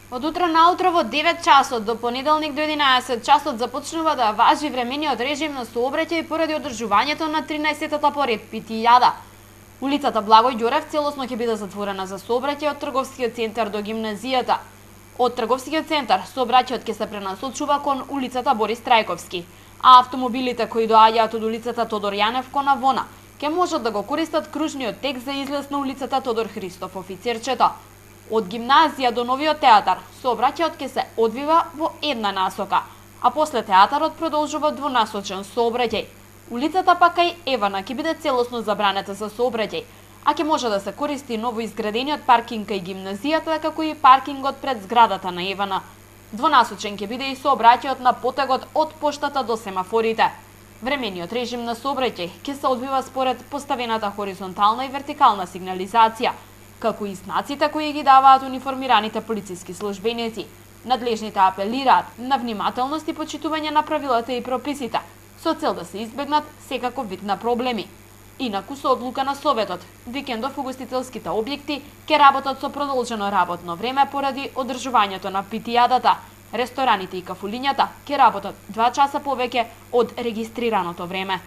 Од утре наутро во 9 часот до понеделник до 11 часот започнува да важи времениот режим на сообраќај поради одржувањето на 13-та поред Питијада. Улицата Благој Ѓорев целосно ќе биде затворена за сообраќај од трговскиот центар до гимназијата. Од трговскиот центар сообраќајот ќе се пренасочува кон улицата Борис Трајковски, а автомобилите кои доаѓаат од улицата Тодор Јанев кон Авона ќе можат да го користат кружниот тек за излез на улицата Тодор Христоф Офицерчето. Од гимназија до новиот театар сообраќајот ќе се одвива во една насока, а после театарот продолжува двонасочен сообраќај. Улицата па кај Евана ќе биде целосно забранета за сообраќај, а ќе може да се користи ново изградениот паркинг кај гимназијата, како и паркингот пред зградата на Евана. Двонасочен ќе биде и сообраќајот на потегот од поштата до семафорите. Времениот режим на сообраќај ќе се одвива според поставената хоризонтална и вертикална сигнализација, како и знаците кои ги даваат униформираните полициски службеници. Надлежните апелираат на внимателност и почитување на правилата и прописите, со цел да се избегнат секаков вид на проблеми. Инаку со одлука на Советот, викендов угостителските објекти ќе работат со продолжено работно време поради одржувањето на Питијадата. Рестораните и кафулињата ќе работат 2 часа повеќе од регистрираното време.